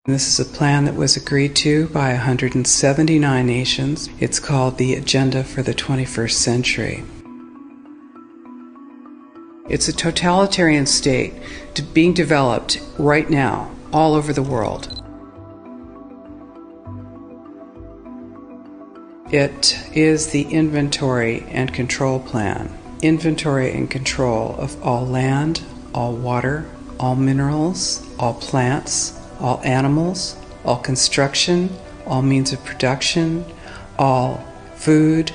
This is a plan that was agreed to by 179 nations. It's called the Agenda for the 21st Century. It's a totalitarian state being developed right now all over the world. It is the inventory and control plan. Inventory and control of all land, all water, all minerals, all plants, all animals, all construction, all means of production, all food,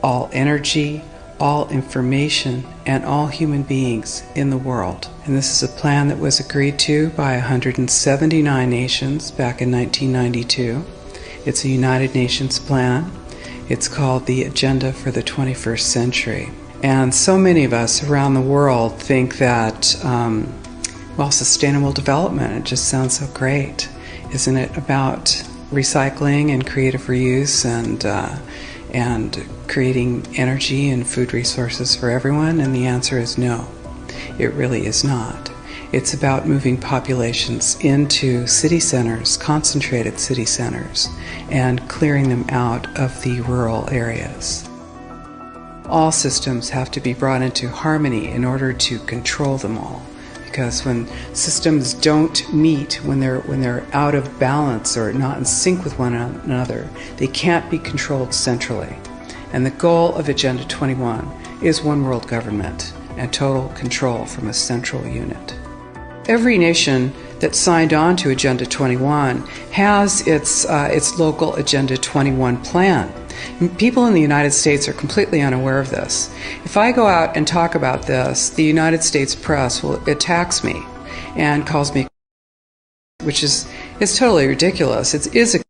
all energy, all information, and all human beings in the world. And this is a plan that was agreed to by 179 nations back in 1992. It's a United Nations plan. It's called the Agenda for the 21st Century. And so many of us around the world think that sustainable development, it just sounds so great. Isn't it about recycling and creative reuse and creating energy and food resources for everyone? And the answer is no, it really is not. It's about moving populations into city centers, concentrated city centers, and clearing them out of the rural areas. All systems have to be brought into harmony in order to control them all. Because when systems don't meet, when they're out of balance or not in sync with one another, they can't be controlled centrally. And the goal of Agenda 21 is one world government and total control from a central unit. Every nation that signed on to Agenda 21 has its local Agenda 21 plan. People in the United States are completely unaware of this. If I go out and talk about this, the United States press attacks me and calls me, which is totally ridiculous. It is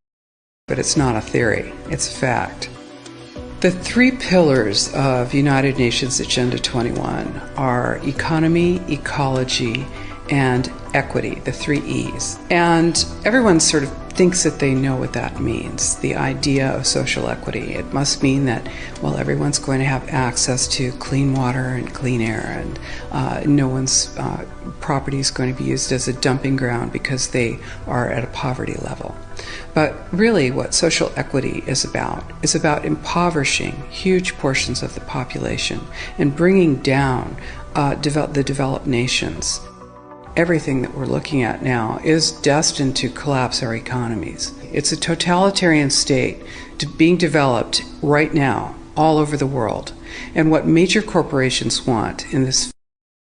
but it's not a theory. It's a fact. The three pillars of United Nations Agenda 21 are economy, ecology, and equity, the three E's. And everyone sort of thinks that they know what that means, the idea of social equity. It must mean that, well, everyone's going to have access to clean water and clean air, and no one's property is going to be used as a dumping ground because they are at a poverty level. But really what social equity is about impoverishing huge portions of the population and bringing down the developed nations. Everything that we're looking at now is destined to collapse our economies. It's a totalitarian state being developed right now all over the world. And what major corporations want in this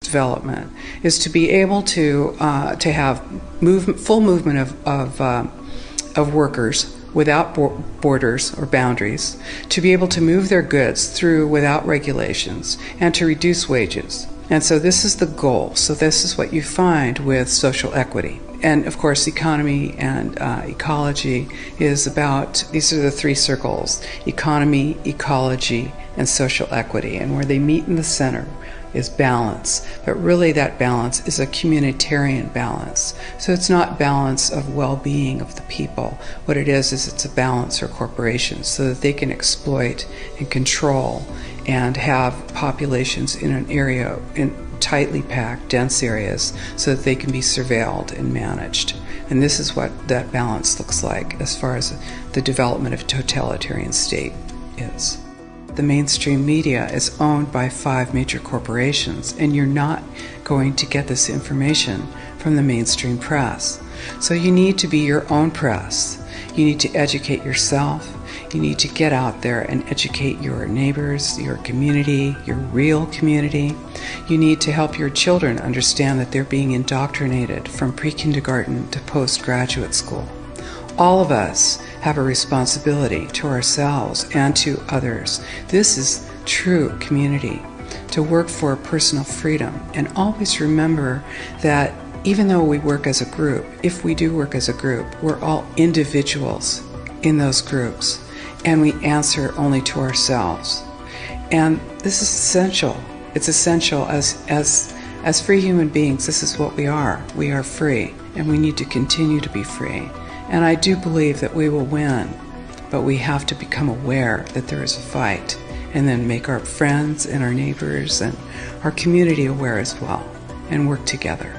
development is to be able to have full movement of workers without borders or boundaries, to be able to move their goods through without regulations, and to reduce wages. And so this is the goal. So this is what you find with social equity. And of course, economy and ecology is about, these are the three circles: economy, ecology, and social equity. And where they meet in the center is balance. But really that balance is a communitarian balance. So it's not balance of well-being of the people. What it is it's a balance for corporations so that they can exploit and control and have populations in an area, in tightly packed, dense areas, so that they can be surveilled and managed. And this is what that balance looks like as far as the development of a totalitarian state is. The mainstream media is owned by 5 major corporations, and you're not going to get this information from the mainstream press. So you need to be your own press. You need to educate yourself. You need to get out there and educate your neighbors, your community, your real community. You need to help your children understand that they're being indoctrinated from pre-kindergarten to postgraduate school. All of us have a responsibility to ourselves and to others. This is true community, to work for personal freedom. And always remember that even though we work as a group, if we do work as a group, we're all individuals in those groups, and we answer only to ourselves. And this is essential. It's essential as free human beings. This is what we are. We are free, and we need to continue to be free. And I do believe that we will win, but we have to become aware that there is a fight, and then make our friends and our neighbors and our community aware as well, and work together.